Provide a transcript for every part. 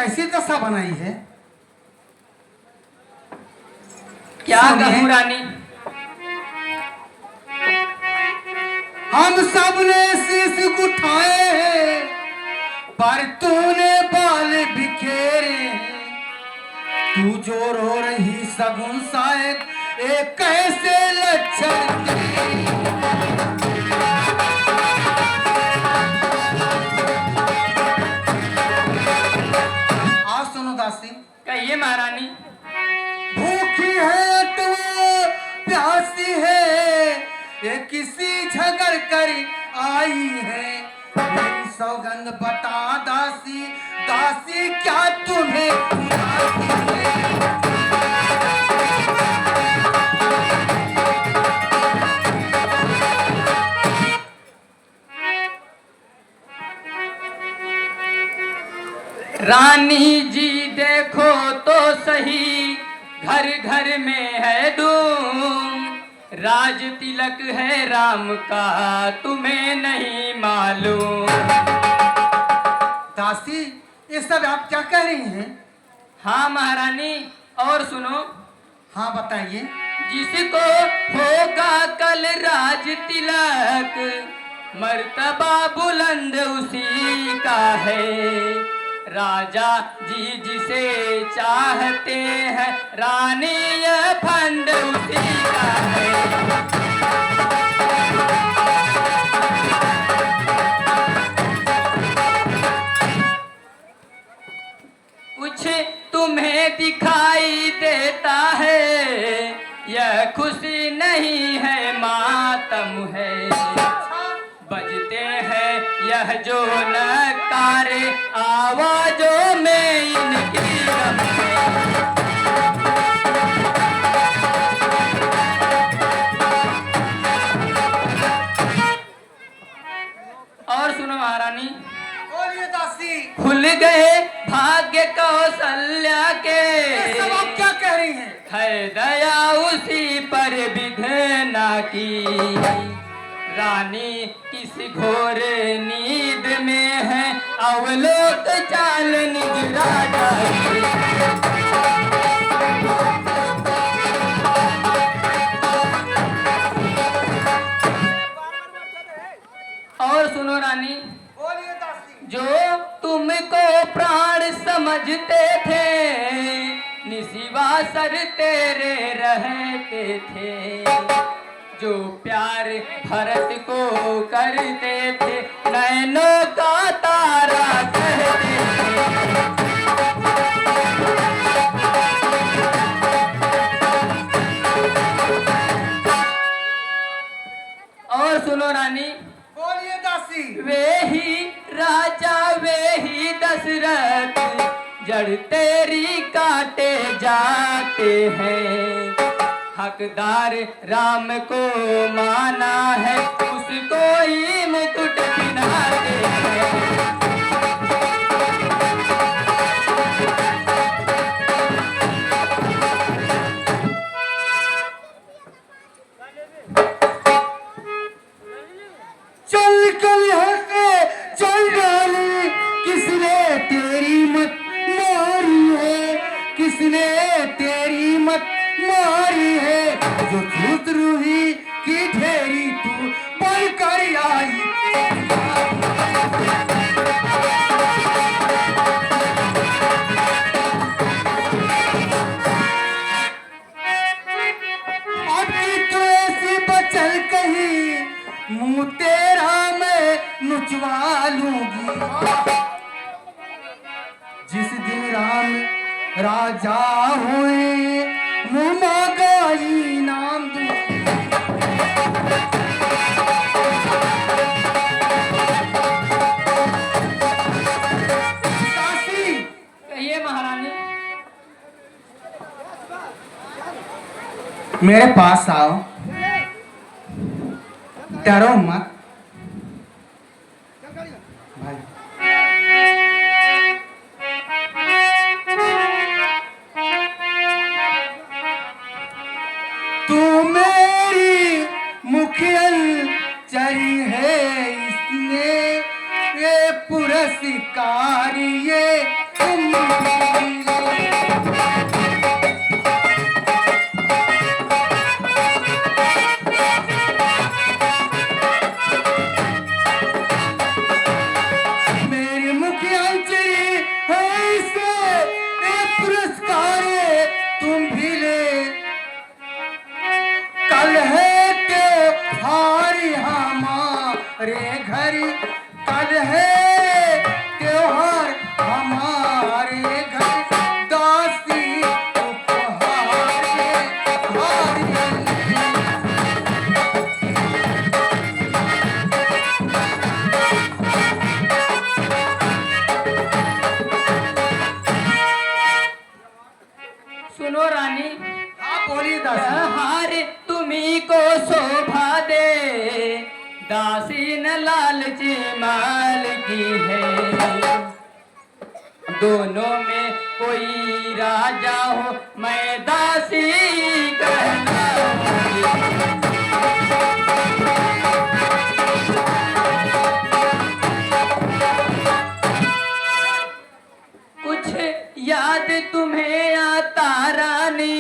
कैसी दशा बनाई है? क्या कहूँ रानी? हम सब ने शीश उठाए हैं, पर तूने बाल बिखेरे हैं। तू जो रो रही सगुन शायद एक कैसे लक्षण आज सुनो दासी। कहिए महारानी। भूखी है तो प्यासी है, ये किसी झगड़ कर आई है। मेरी सौगंध बता दासी, दासी क्या तुम्हें उदासी है? रानी जी देखो तो सही, घर घर में है धूम। राज तिलक है राम का, तुम्हें नहीं मालूम। दासी, ये सब आप क्या कह रही हैं? हाँ महारानी, और सुनो। हाँ बताइए। जिसको होगा कल राज तिलक, मर्तबा बुलंद उसी का है। राजा जी जिसे चाहते हैं, रानी यह फंड उसी का है। कुछ तुम्हें दिखाई देता है, यह खुशी नहीं है मातम है। बजते हैं यह जो नकारे, आवाजों में इनकी गम है। और सुनो महारानी। बोलिए दासी। खुल गए भाग्य कौशल्या के, सब आप क्या कह रही हैं? है दया उसी पर विधना की। रानी किस घोर नींद में है, अवलोक चाल निज राजा की। और सुनो रानी। बोलिए दासी। जो तुमको प्राण समझते थे, निशिवा सर तेरे रहते थे। जो प्यार भरत को करते थे, नैनों का तारा कहते थे। और सुनो रानी। बोलिए दासी। वे ही राजा वे ही दशरथ, जड़ तेरी काटे जाते हैं। हकदार राम को माना है, उसको ही मुकुट पहनाते हैं। चल कल हंसे चल डाली, किसने तेरी मत मारी है? किसने तेरी मत मारी है? जो छूत रूही की ढेरी तू पल कर आई। अभी तो ऐसी बचल कहीं, मुंह तेरा मैं नुचवा लूंगी। जिस दिन राम राजा हुए, मुंह मांगा इनाम दूंगी। दासी। कहिए महारानी। मेरे पास आओ, डरो मत भाई। तू मेरी मुखियल चरी है, इसने ये पुरस्कार ये तुम घर कल है त्योहार हमारे घर दासी उपहार हारिए। सुनो रानी, हाँ बोलिए दासी। हार तुम्ही को शोभा दे, दासी न लालची माल की है। दोनों में कोई राजा हो, मैं दासी कहलाऊंगी। कुछ याद तुम्हें आता रानी,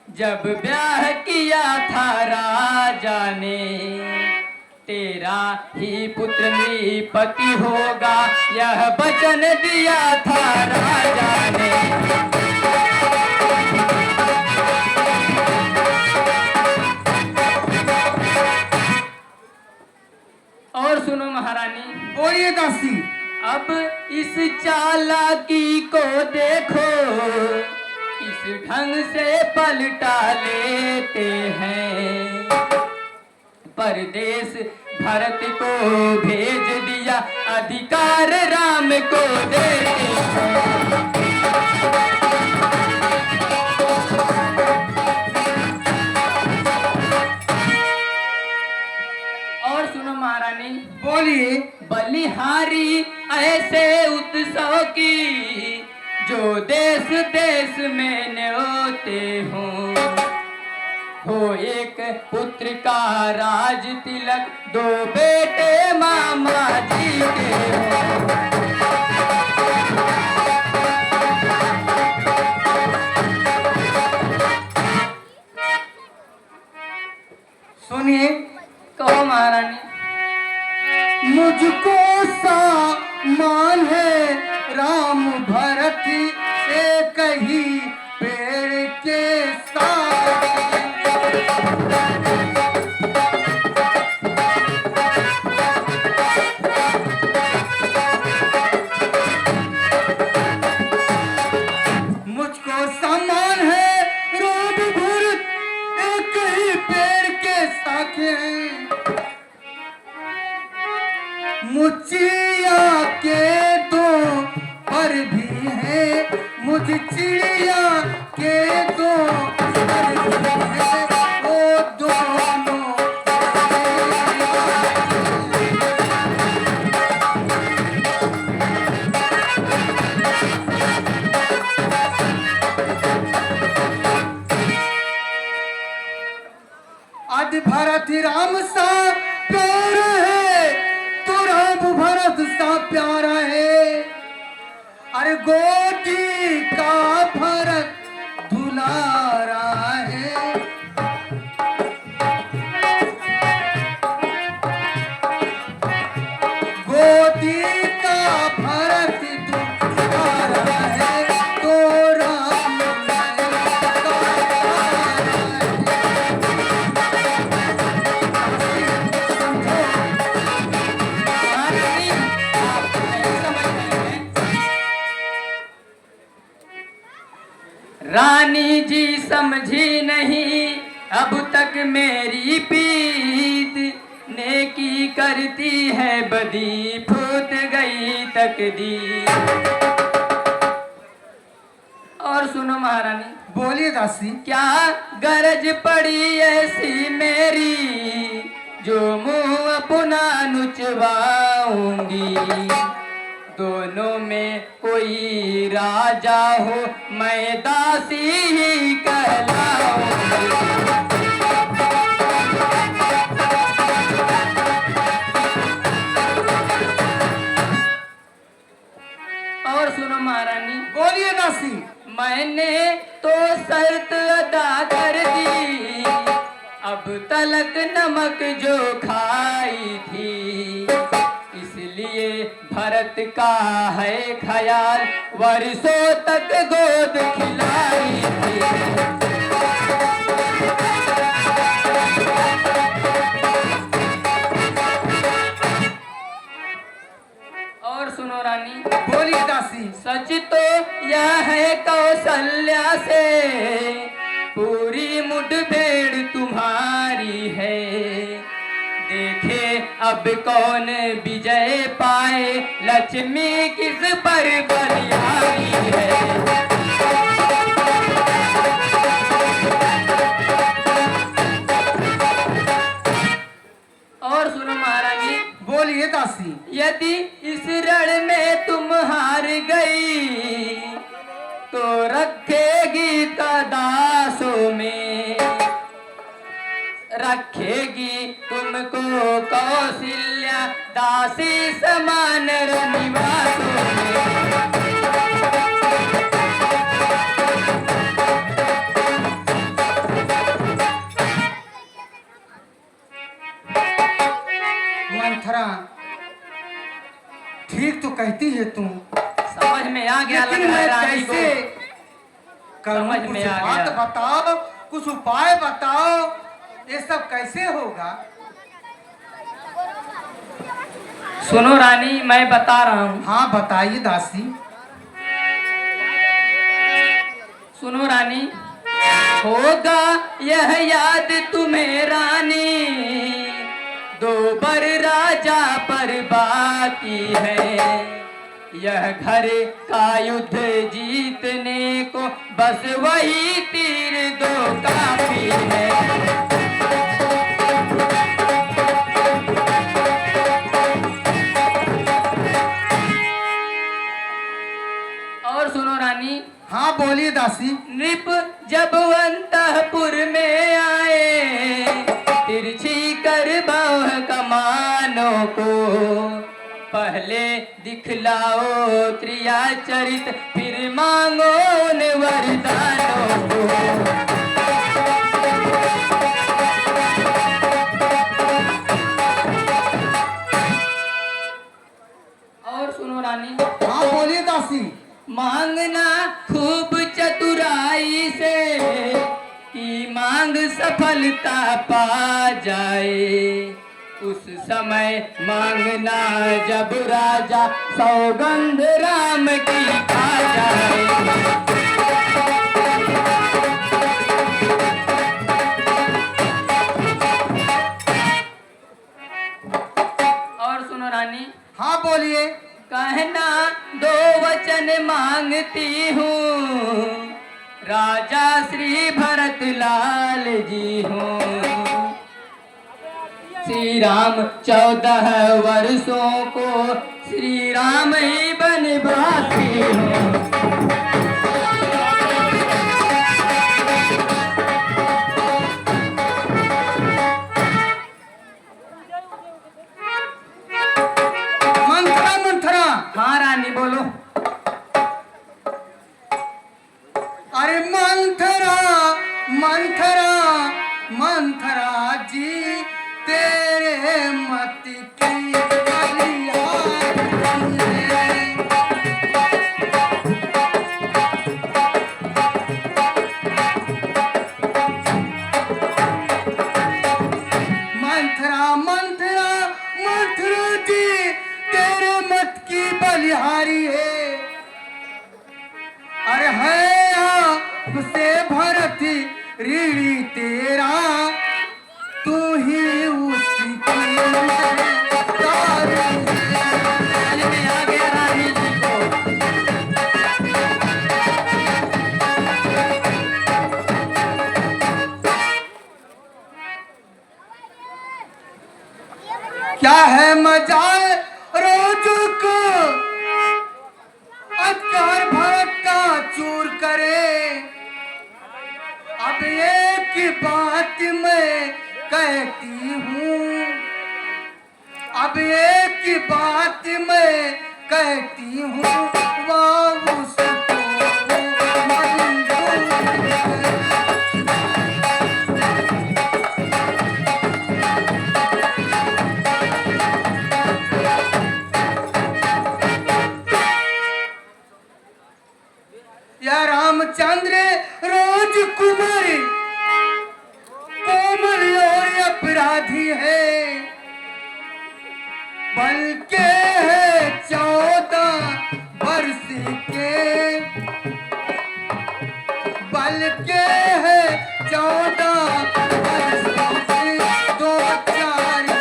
जब ब्याह किया था राजा ने। तेरा ही पुत्र नृपति होगा, यह वचन दिया था राजा ने। और सुनो महारानी, बोलिए दासी। अब इस चालाकी को देखो, किस ढंग से पलटा लेते हैं। परदेश भरत को भेज दिया, अधिकार राम को देते हैं। और सुनो महारानी, बोलिए। बलिहारी ऐसे उत्सव की, जो देश देश में न्योते हों। हो एक पुत्र का राज तिलक, दो बेटे मामा जी के हों। सुनिए। कहो महारानी। मुझको सामान है राम भरत एक ही पेड़ के साथ। मुझको सामान है राम भरत एक ही पेड़ के साथे हैं। मुझिया के दो पर भी है, मुझ चिड़िया के दो पर भी है, वो दोनों आदि भरत राम सा प्यार है, तो राम भरत सा प्यारा है। अरे गोटी का भरत दुलारा है। गोटी का भरत दुलारा है, तो राम महारानी, आप नहीं समझ रहे हैं। रानी जी समझी नहीं अब तक मेरी पीत, नेकी करती है बदी, फूट गई तकदीर। और सुनो महारानी, बोलिए दासी। क्या गरज पड़ी ऐसी मेरी, जो मुंह अपना नुचवाऊंगी। दोनों में कोई राजा हो, मैं दासी ही कहलाऊंगी। और सुनो महारानी, बोलिए दासी। मैंने तो शर्त अदा कर दी, अब तलक नमक जो खाई थी। इसलिए भरत का है ख्याल, वर्षों तक गोद खिलाई थी। रानी, बोलिए दासी। सच तो यह है कौशल्या से पूरी मुठभेड़ तुम्हारी है। देखे अब कौन विजय पाए, लक्ष्मी किस पर बलिहारी है। और सुनो महारानी, बोलिए दासी। यदि इस रण में तुम हार गई तो रखेगी तदासों में, रखेगी तुमको कौशल्या दासी समान रनिवासों में। मंथरा, ठीक तो कहती है तू, समझ में आ गया लग लेकिन रहा है मैं रानी को। कैसे करूं? समझ कुछ में आ बात गया। बताओ, कुछ उपाय बताओ, ये सब कैसे होगा? सुनो रानी, मैं बता रहा हूँ। हाँ बताइए दासी। सुनो रानी, होगा यह याद तुम्हें रानी, दो बर राजा पर बाकी है। यह घर का युद्ध जीतने को बस वही तीर दो काफी है। और सुनो रानी, हाँ बोलिए दासी। नृप जब अंतःपुर में आए, तिरछी कर बाह कमानों को, पहले दिखलाओ त्रिया चरित, फिर मांगो उन वरदानों को। और सुनो रानी, हाँ बोलिए दासी। मांगना खूब चतुराई से कि मांग सफलता पा जाए। उस समय मांगना जब राजा सौगंध राम की खा जाए। और सुनो रानी, हाँ बोलिए। कहना दो वचन मांगती हूँ, राजा श्री भरत लाल जी हूँ। श्री राम 14 वर्षों को श्री राम ही बनवासी हूँ। मंथरा मंथरा। हाँ रानी बोलो। अरे मंथरा मंथरा मंथरा जी, तेरे मत की बलिहारी है। मंथरा मंथरा मंथरा जी, तेरे मत की बलिहारी है। अरे है उसे भरत ऋणी तेरा, तू ही उसकी तारी है। समझ में आ गया रानी जी को। क्या है मजाल रोज को, अजगर भरत का चूर करे। अब एक बात मैं कहती हूँ, अब एक बात मैं कहती हूँ, वाह उसको मंजूर है। या रामचंद्र रोज कुमार कोमल और अपराधी है, बल्कि है 14 के बल के है 14 बरसों से 2-4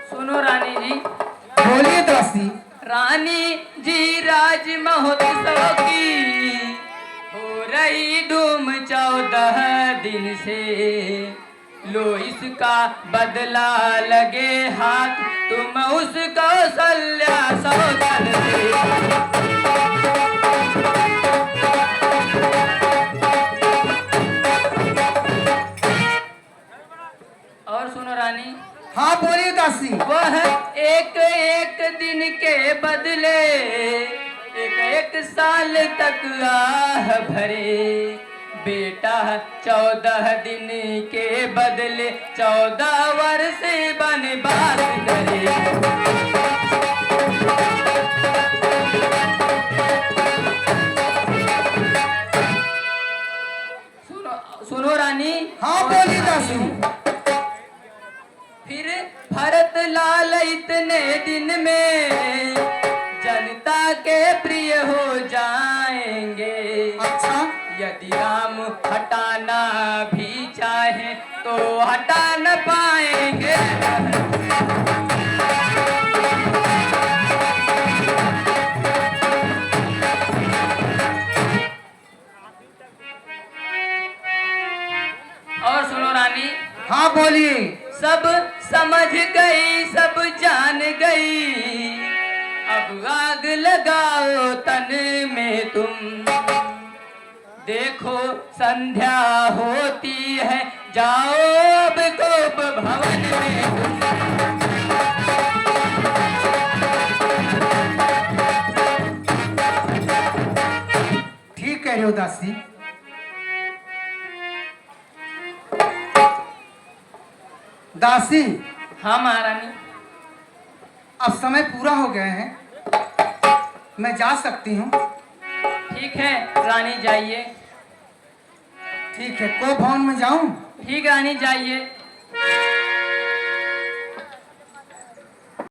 सुनो रानी जी। बोलिए दासी। रानी जी राज महोत्सव की हो रही धूम 14 दिन से, लो इसका बदला लगे हाथ तुम उस कौशल्या सौगन से। और सुनो रानी। हाँ बोलिए दासी। वह एक एक दिन के बदले एक एक साल तक आह भरे, बेटा 14 दिन के बदले 14 वर्ष बनवास करे। सुनो रानी। हाँ बोलिए दासी। फिर भरत लाल इतने दिन में जनता के प्रिय हो जाएंगे। अच्छा। यदि राम हटाना भी चाहे तो हटा न पाएंगे। और सुनो रानी। हाँ बोलिए। सब समझ गई सब जान गई, अब आग लगाओ तन में तुम, देखो संध्या होती है जाओ अब गोप भवन में तुम। ठीक कह रहे हो दासी। दासी। हाँ महारानी। अब समय पूरा हो गए हैं, मैं जा सकती हूँ। ठीक है रानी जाइए। ठीक है, को भवन में जाऊं? ठीक रानी जाइए।